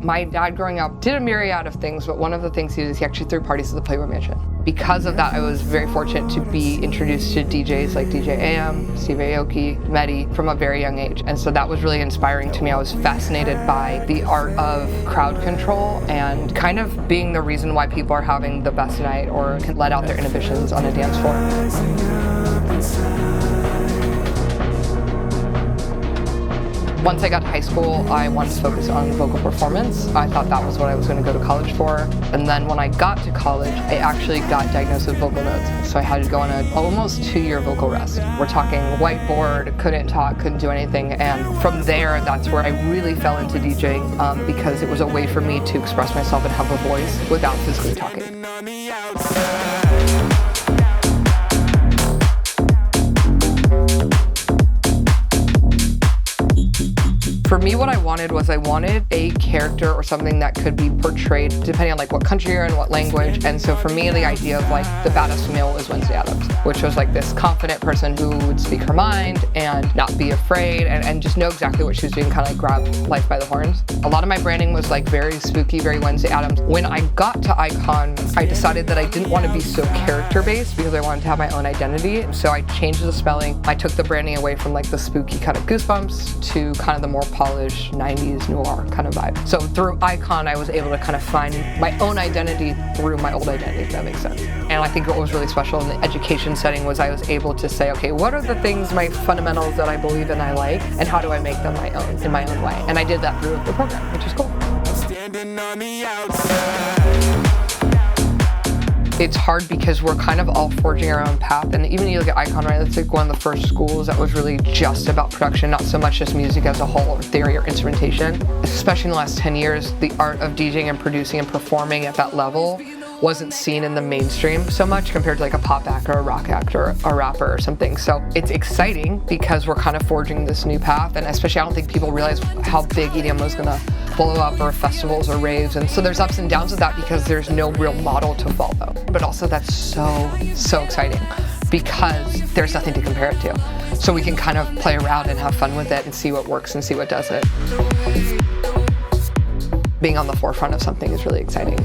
My dad growing up did a myriad of things, but one of the things he did is he actually threw parties at the Playboy Mansion. Because of that, I was very fortunate to be introduced to DJs like DJ AM, Steve Aoki, Mehdi from a very young age. And so that was really inspiring to me. I was fascinated by the art of crowd control and kind of being the reason why people are having the best night or can let out their inhibitions on a dance floor. Once I got to high school, I wanted to focus on vocal performance. I thought that was what I was going to go to college for. And then when I got to college, I actually got diagnosed with vocal nodes. So I had to go on an almost 2-year vocal rest. We're talking whiteboard, couldn't talk, couldn't do anything. And from there, that's where I really fell into DJing because it was a way for me to express myself and have a voice without physically talking. For me, what I wanted a character or something that could be portrayed depending on like what country you're in, what language. And so for me, the idea of like the baddest male was Wenzday Adams, which was like this confident person who would speak her mind and not be afraid and just know exactly what she was doing, kind of like grab life by the horns. A lot of my branding was like very spooky, very Wenzday Adams. When I got to Icon, I decided that I didn't want to be so character-based because I wanted to have my own identity. So I changed the spelling. I took the branding away from like the spooky kind of Goosebumps to kind of the more polished 90s noir kind of vibe. So through Icon, I was able to kind of find my own identity through my old identity, if that makes sense. And I think what was really special in the education setting was I was able to say, okay, what are the things, my fundamentals that I believe in, I like, and how do I make them my own, in my own way? And I did that through the program, which is cool. Standing on the outside. It's hard because we're kind of all forging our own path, and even you look at Icon, right, that's like one of the first schools that was really just about production, not so much just music as a whole or theory or instrumentation. Especially in the last 10 years, the art of DJing and producing and performing at that level wasn't seen in the mainstream so much compared to like a pop act or a rock act or a rapper or something. So it's exciting because we're kind of forging this new path, and especially I don't think people realize how big EDM was gonna blow up, or festivals or raves, and so there's ups and downs with that because there's no real model to follow. But also that's so exciting because there's nothing to compare it to. So we can kind of play around and have fun with it and see what works and see what doesn't. Being on the forefront of something is really exciting.